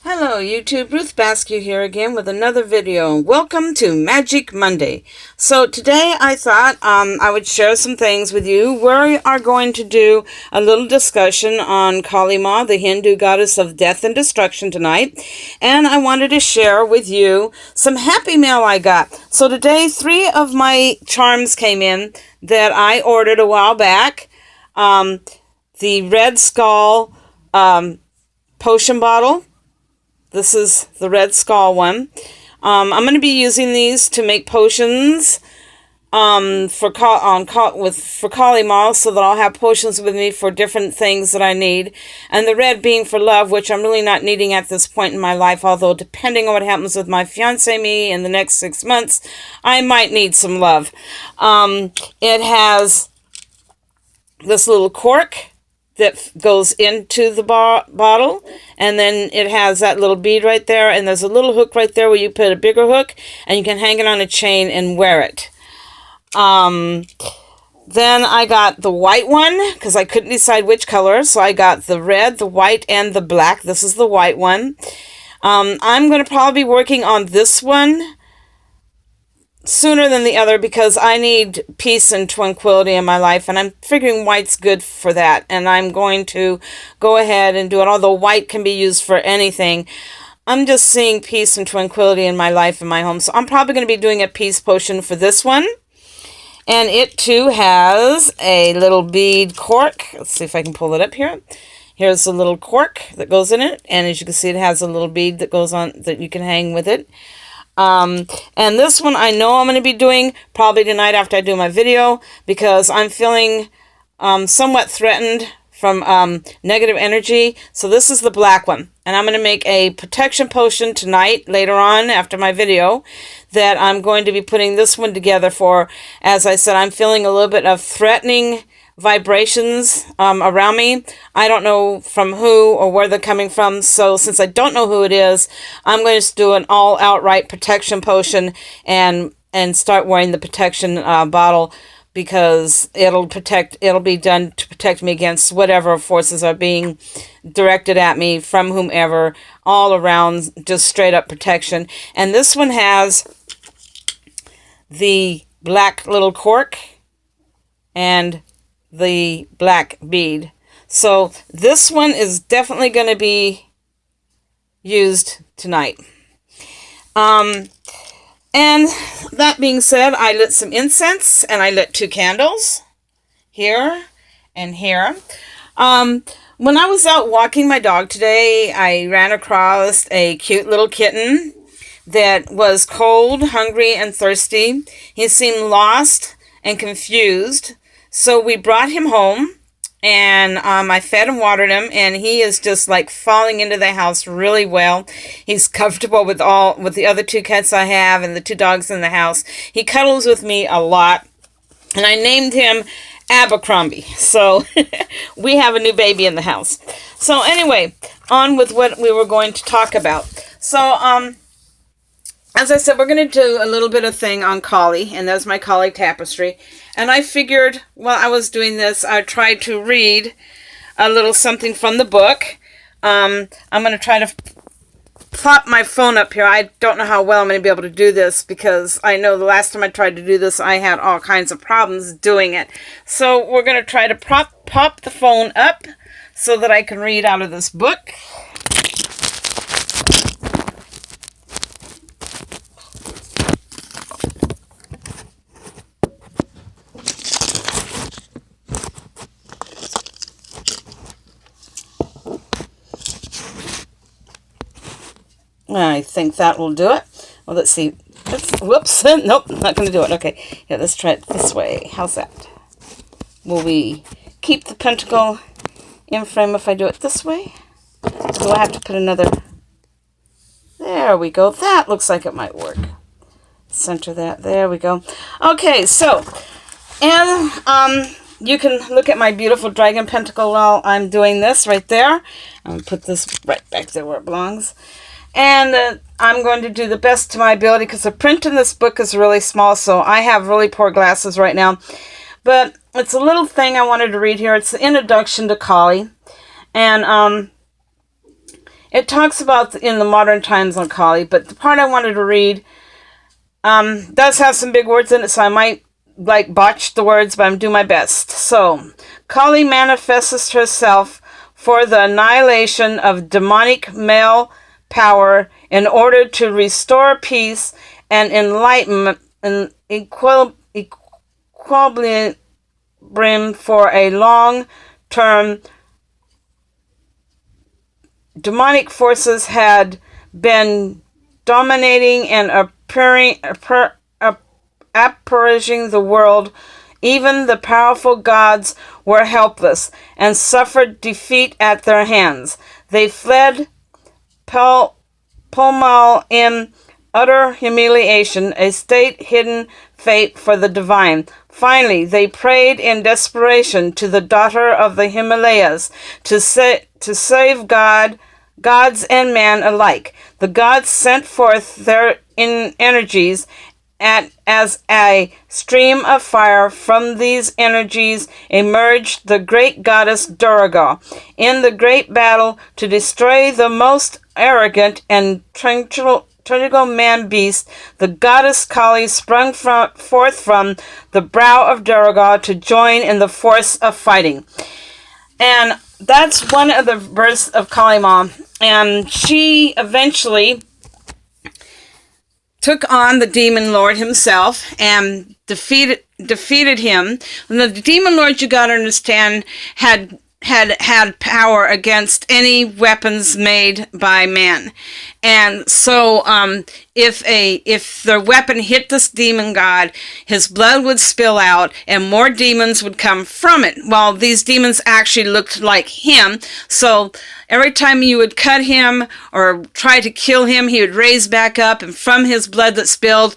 Hello YouTube, Ruth Basque here again with another video. Welcome to Magic Monday. So today I thought I would share some things with you. We are going to do a little discussion on Kali Ma, the Hindu goddess of death and destruction tonight. And I wanted to share with you some happy mail I got. So today 3 of my charms came in that I ordered a while back. The Red Skull potion bottle. This is the Red Skull one. I'm going to be using these to make potions for Kali Ma, so that I'll have potions with me for different things that I need. And the red being for love, which I'm really not needing at this point in my life, although depending on what happens with my fiancé me in the next 6 months, I might need some love. It has this little cork that goes into the bottle, and then it has that little bead right there, and there's a little hook right there where you put a bigger hook, and you can hang it on a chain and wear it. Then I got the white one, because I couldn't decide which color, so I got the red, the white, and the black. This is the white one. I'm going to probably be working on this one sooner than the other because I need peace and tranquility in my life, and I'm figuring white's good for that, and I'm going to go ahead and do it. Although white can be used for anything, I'm just seeing peace and tranquility in my life and my home, so I'm probably going to be doing a peace potion for this one. And it too has a little bead cork. Let's see if I can pull it up here. Here's a little cork that goes in it, and as you can see, it has a little bead that goes on that you can hang with it. And this one I know I'm going to be doing probably tonight after I do my video, because I'm feeling somewhat threatened from negative energy. So this is the black one, and I'm going to make a protection potion tonight later on after my video that I'm going to be putting this one together for. As I said, I'm feeling a little bit of threatening vibrations around me. I don't know from who or where they're coming from, so since I don't know who it is, I'm going to do an all outright protection potion and start wearing the protection bottle, because it'll be done to protect me against whatever forces are being directed at me from whomever, all around, just straight up protection. And this one has the black little cork and the black bead. So this one is definitely going to be used tonight. And that being said, I lit some incense, and I lit 2 candles here and here. When I was out walking my dog today, I ran across a cute little kitten that was cold, hungry, and thirsty. He seemed lost and confused. So we brought him home, and I fed and watered him, and he is just like falling into the house really well. He's comfortable with the other 2 cats I have and the 2 dogs in the house. He cuddles with me a lot, and I named him Abercrombie. So we have a new baby in the house. So anyway, on with what we were going to talk about. So as I said, we're going to do a little bit of thing on Kali, and that's my Kali tapestry. And I figured while I was doing this, I tried to read a little something from the book. I'm going to try to plop my phone up here. I don't know how well I'm going to be able to do this, because I know the last time I tried to do this, I had all kinds of problems doing it. So we're going to try to pop the phone up so that I can read out of this book. I think that will do it. Well, let's see. Whoops. Nope, not going to do it. Okay. Yeah, let's try it this way. How's that? Will we keep the pentacle in frame if I do it this way? Or do I have to put another? There we go. That looks like it might work. Center that. There we go. Okay, so, and you can look at my beautiful dragon pentacle while I'm doing this right there. I'm going to put this right back there where it belongs. And I'm going to do the best to my ability, because the print in this book is really small, so I have really poor glasses right now. But it's a little thing I wanted to read here. It's the introduction to Kali. And it talks about in the modern times on Kali, but the part I wanted to read does have some big words in it, so I might botch the words, but I'm doing my best. So, Kali manifests herself for the annihilation of demonic male power in order to restore peace and enlightenment and equilibrium for a long-term. Demonic forces had been dominating and approaching the world. Even the powerful gods were helpless and suffered defeat at their hands. They fled pell-mell in utter humiliation, a state hidden fate for the divine. Finally, they prayed in desperation to the daughter of the Himalayas to save gods and man alike. The gods sent forth their energies as a stream of fire. From these energies emerged the great goddess Durga. In the great battle to destroy the most arrogant and tyrannical man-beast, the goddess Kali sprung forth from the brow of Durga to join in the force of fighting. And that's one of the births of Kali Ma. And she eventually took on the demon lord himself and defeated him. And the demon lord, you got to understand, had power against any weapons made by man. And so if the weapon hit this demon god, his blood would spill out and more demons would come from it. Well, these demons actually looked like him. So every time you would cut him or try to kill him, he would raise back up, and from his blood that spilled,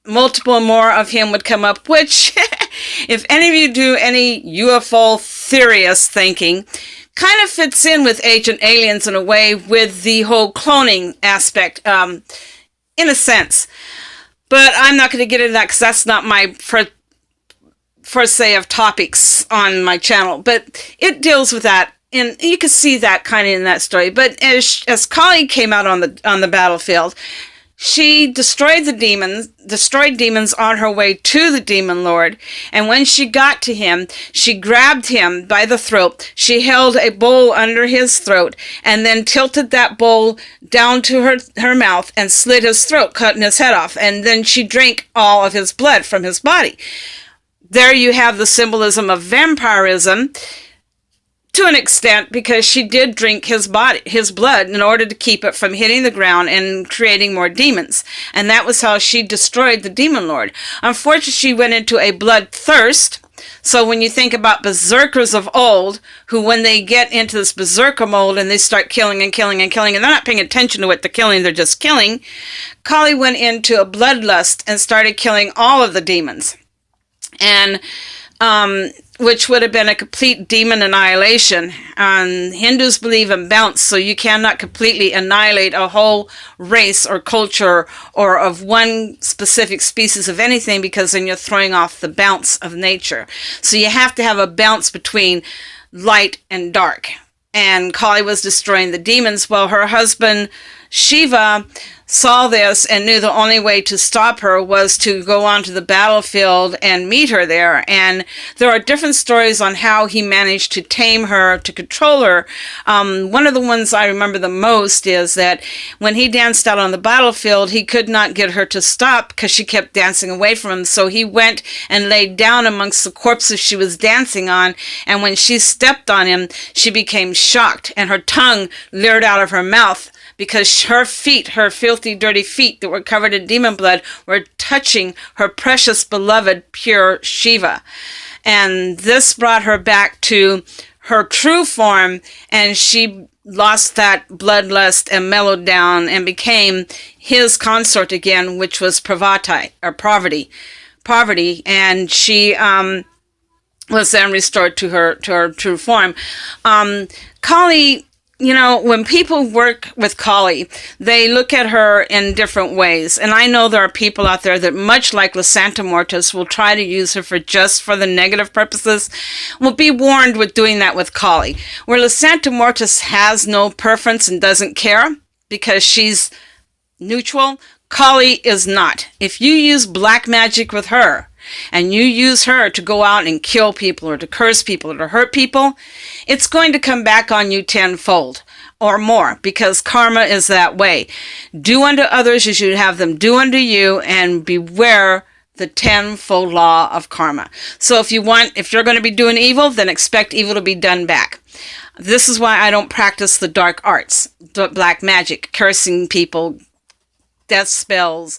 multiple more of him would come up, which, if any of you do any UFO theorist thinking, kind of fits in with Ancient Aliens in a way, with the whole cloning aspect, in a sense. But I'm not going to get into that because that's not my first of topics on my channel. But it deals with that, and you can see that kind of in that story. But as Kali came out on the battlefield, she destroyed demons on her way to the demon lord. And when she got to him, she grabbed him by the throat. She held a bowl under his throat and then tilted that bowl down to her mouth and slit his throat, cutting his head off. And then she drank all of his blood from his body. There you have the symbolism of vampirism, to an extent, because she did drink his blood in order to keep it from hitting the ground and creating more demons. And that was how she destroyed the demon lord. Unfortunately, she went into a bloodthirst. So when you think about berserkers of old, who when they get into this berserker mode and they start killing and killing and killing, and they're not paying attention to what they're killing, they're just killing, Kali went into a bloodlust and started killing all of the demons. And which would have been a complete demon annihilation. Hindus believe in bounce, so you cannot completely annihilate a whole race or culture or of one specific species of anything, because then you're throwing off the bounce of nature. So you have to have a bounce between light and dark. And Kali was destroying the demons. Well, her husband Shiva saw this and knew the only way to stop her was to go onto the battlefield and meet her there. And there are different stories on how he managed to tame her, to control her. One of the ones I remember the most is that when he danced out on the battlefield, he could not get her to stop because she kept dancing away from him. So he went and laid down amongst the corpses she was dancing on. And when she stepped on him, she became shocked and her tongue leered out of her mouth, because her feet, her filthy, dirty feet that were covered in demon blood, were touching her precious, beloved, pure Shiva. And this brought her back to her true form, and she lost that bloodlust and mellowed down and became his consort again, which was Parvati, or Poverty, and she was then restored to her true form. Kali you know, when people work with Kali, they look at her in different ways. And I know there are people out there that, much like Lysantha Mortis, will try to use her for just for the negative purposes. Will be warned with doing that with Kali. Where Lysantha Mortis has no preference and doesn't care because she's neutral, Kali is not. If you use black magic with her, and you use her to go out and kill people or to curse people or to hurt people, it's going to come back on you tenfold or more, because karma is that way. Do unto others as you have them do unto you, and beware the tenfold law of karma. So if you're going to be doing evil, then expect evil to be done back. This is why I don't practice the dark arts, black magic, cursing people, death spells.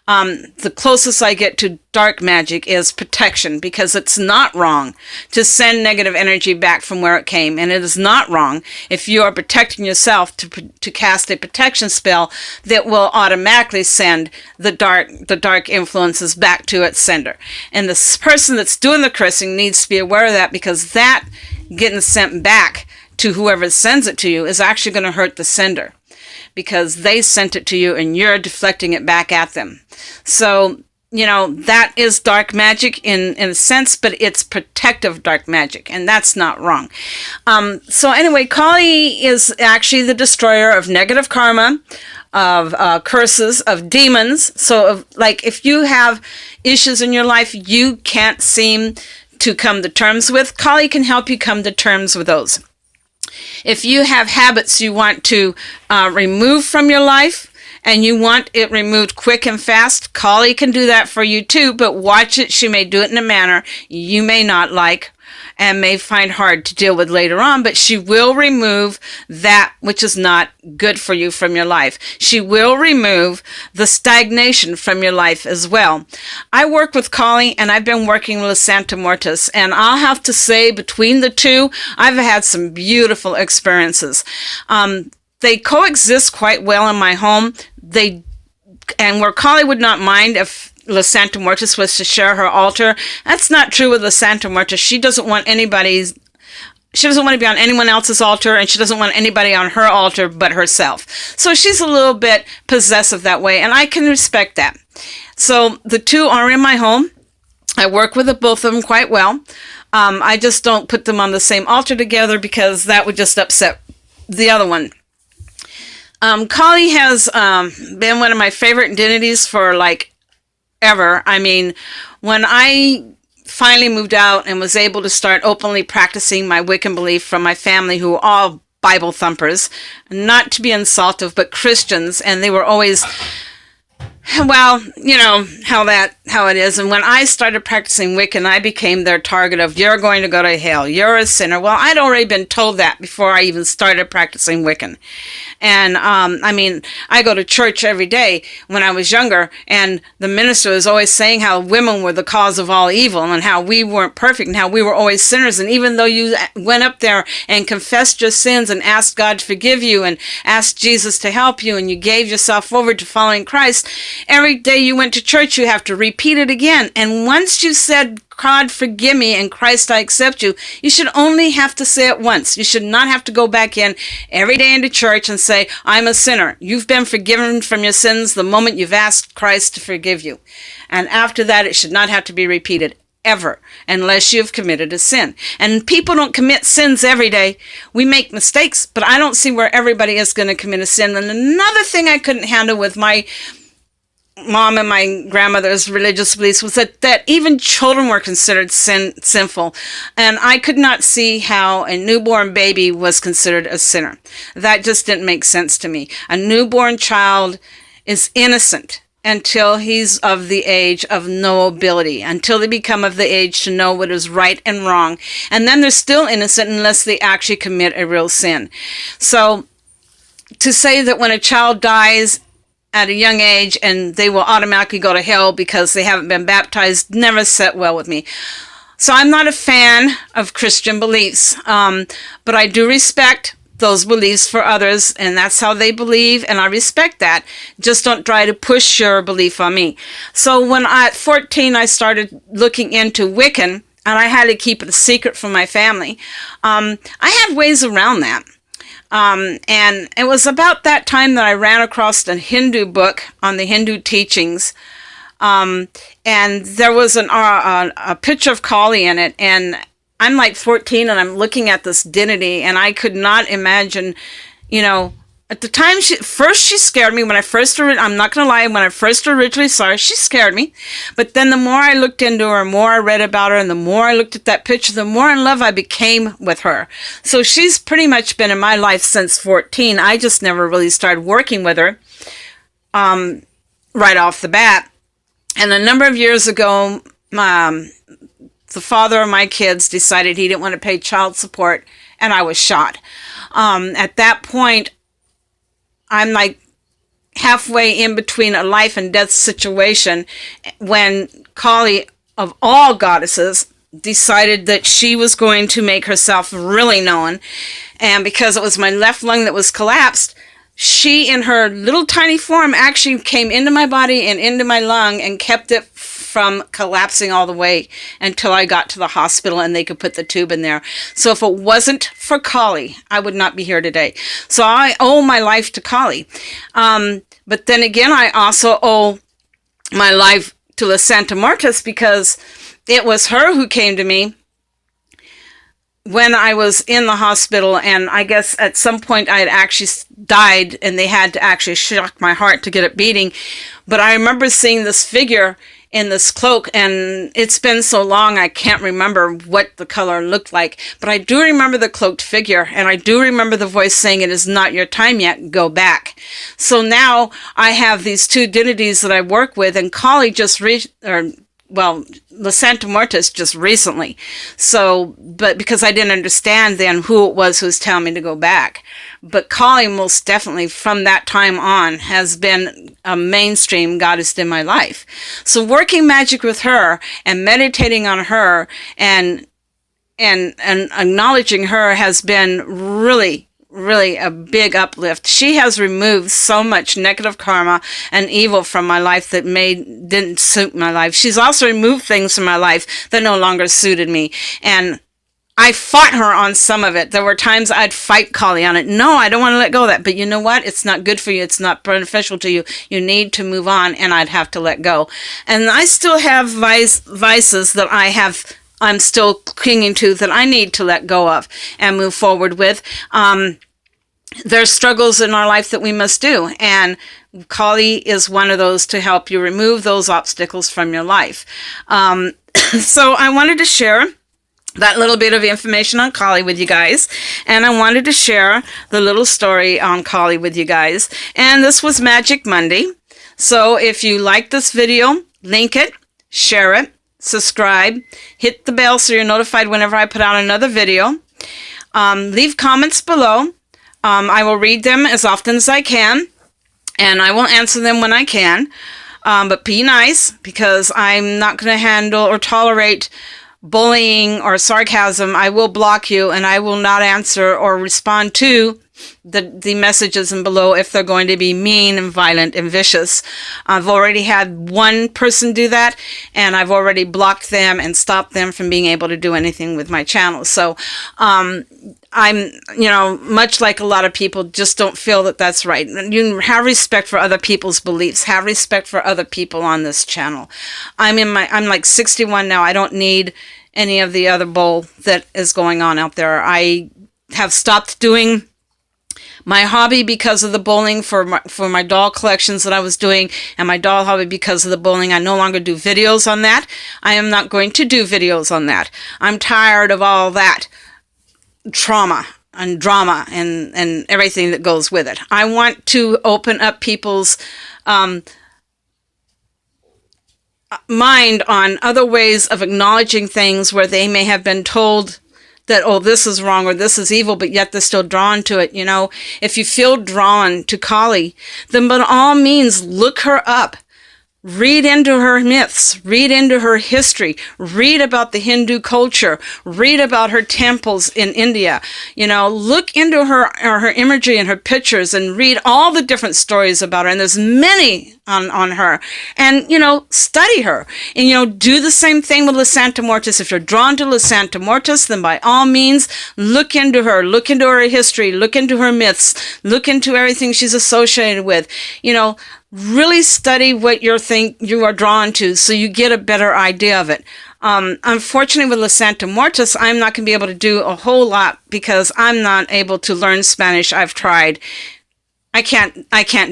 The closest I get to dark magic is protection, because it's not wrong to send negative energy back from where it came. And it is not wrong if you are protecting yourself to cast a protection spell that will automatically send the dark influences back to its sender. And the person that's doing the cursing needs to be aware of that, because that getting sent back to whoever sends it to you is actually going to hurt the sender, because they sent it to you and you're deflecting it back at them. So, you know, that is dark magic in a sense, but it's protective dark magic, and that's not wrong. So anyway, Kali is actually the destroyer of negative karma, of curses, of demons. So like if you have issues in your life you can't seem to come to terms with, Kali can help you come to terms with those. If you have habits you want to remove from your life and you want it removed quick and fast, Kali can do that for you too, but watch it. She may do it in a manner you may not like and may find hard to deal with later on, but she will remove that which is not good for you from your life. She will remove the stagnation from your life as well. I work with Kali, and I've been working with Lysantha Mortis, and I'll have to say between the two, I've had some beautiful experiences. They coexist quite well in my home. And where Kali would not mind if Lysantha Mortis was to share her altar, that's not true with Lysantha Mortis. She doesn't want to be on anyone else's altar, and she doesn't want anybody on her altar but herself. So she's a little bit possessive that way, and I can respect that. So the two are in my home. I work with both of them quite well. I just don't put them on the same altar together, because that would just upset the other one. Kali has been one of my favorite entities for like ever. I mean, when I finally moved out and was able to start openly practicing my Wiccan belief from my family, who are all Bible thumpers, not to be insultive, but Christians, and they were always, well, you know how it is. And when I started practicing Wiccan, I became their target of, you're going to go to hell, you're a sinner. Well, I'd already been told that before I even started practicing Wiccan. And I mean, I go to church every day when I was younger, and the minister was always saying how women were the cause of all evil, and how we weren't perfect, and how we were always sinners. And even though you went up there and confessed your sins and asked God to forgive you and asked Jesus to help you, and you gave yourself over to following Christ, every day you went to church, you have to repeat it again. And once you said, God, forgive me, and Christ, I accept you, you should only have to say it once. You should not have to go back in every day into church and say, I'm a sinner. You've been forgiven from your sins the moment you've asked Christ to forgive you. And after that, it should not have to be repeated ever, unless you've committed a sin. And people don't commit sins every day. We make mistakes, but I don't see where everybody is going to commit a sin. And another thing I couldn't handle with my mom and my grandmother's religious beliefs was that even children were considered sinful. And I could not see how a newborn baby was considered a sinner. That just didn't make sense to me. A newborn child is innocent until he's of the age of knowability, until they become of the age to know what is right and wrong. And then they're still innocent unless they actually commit a real sin. So to say that when a child dies at a young age and they will automatically go to hell because they haven't been baptized never set well with me. So I'm not a fan of Christian beliefs, but I do respect those beliefs for others, and that's how they believe, and I respect that. Just don't try to push your belief on me. So when at 14 I started looking into Wiccan, and I had to keep it a secret from my family, I had ways around that. And it was about that time that I ran across a Hindu book on the Hindu teachings. And there was a picture of Kali in it, and I'm like 14 and I'm looking at this divinity, and I could not imagine, at the time she scared me when I'm not going to lie, when I first originally saw her, she scared me. But then the more I looked into her, the more I read about her, and the more I looked at that picture, the more in love I became with her. So she's pretty much been in my life since 14. I just never really started working with her right off the bat. And a number of years ago, the father of my kids decided he didn't want to pay child support, and I was shot. At that point, I'm like halfway in between a life and death situation when Kali, of all goddesses, decided that she was going to make herself really known. And because it was my left lung that was collapsed, she, in her little tiny form, actually came into my body and into my lung and kept it from collapsing all the way until I got to the hospital and they could put the tube in there. So if it wasn't for Kali, I would not be here today. So I owe my life to Kali. But then again, I also owe my life to La Santa Muertes, because it was her who came to me when I was in the hospital, and I guess at some point I had actually died and they had to actually shock my heart to get it beating. But I remember seeing this figure in this cloak, and it's been so long I can't remember what the color looked like, but I do remember the cloaked figure, and I do remember the voice saying, "It is not your time yet, go back." So now I have these two divinities that I work with, and Kali La Santa Muertes just recently. So, but because I didn't understand then who it was who was telling me to go back. But Kali most definitely from that time on has been a mainstream goddess in my life. So working magic with her and meditating on her and acknowledging her has been really a big uplift. She has removed so much negative karma and evil from my life that didn't suit my life. She's also removed things from my life that no longer suited me. And I fought her on some of it. There were times I'd fight Kali on it. No, I don't want to let go of that. But you know what? It's not good for you. It's not beneficial to you. You need to move on, and I'd have to let go. And I still have vices that I'm still clinging to, that I need to let go of and move forward with. There's struggles in our life that we must do, and Kali is one of those to help you remove those obstacles from your life. So I wanted to share that little bit of information on Kali with you guys, and I wanted to share the little story on Kali with you guys. And this was Magic Monday. So if you like this video, link it, share it, subscribe, hit the bell so you're notified whenever I put out another video. Leave comments below. I will read them as often as I can, and I will answer them when I can. But be nice, because I'm not going to handle or tolerate bullying or sarcasm. I will block you, and I will not answer or respond to the messages in below if they're going to be mean and violent and vicious. I've already had one person do that, and I've already blocked them and stopped them from being able to do anything with my channel. So I'm, much like a lot of people, just don't feel that that's right. You have respect for other people's beliefs. Have respect for other people on this channel. I'm like 61 now. I don't need any of the other bull that is going on out there. I have stopped doing my hobby because of the bullying for my doll collections that I was doing, and my doll hobby because of the bullying. I no longer do videos on that. I am not going to do videos on that. I'm tired of all that trauma and drama and everything that goes with it. I want to open up people's mind on other ways of acknowledging things where they may have been told that, oh, this is wrong or this is evil, but yet they're still drawn to it. If you feel drawn to Kali, then by all means, look her up. Read into her myths, read into her history, read about the Hindu culture, read about her temples in India. Look into her imagery and her pictures and read all the different stories about her. And there's many on her. And, study her. And, do the same thing with La Santa Mortis. If you're drawn to La Santa Mortis, then by all means, look into her history, look into her myths, look into everything she's associated with. Really study what you are drawn to so you get a better idea of it. Unfortunately, with La Santa Mortis, I'm not going to be able to do a whole lot because I'm not able to learn Spanish. I've tried. I can't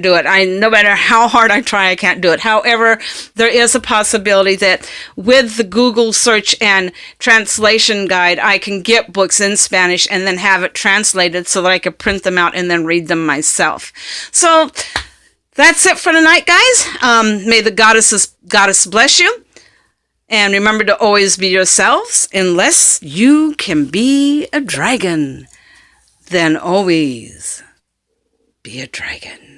do it. No matter how hard I try, I can't do it. However, there is a possibility that with the Google search and translation guide, I can get books in Spanish and then have it translated so that I could print them out and then read them myself. So that's it for tonight, guys. May the goddess bless you. And remember to always be yourselves. Unless you can be a dragon, then always be a dragon.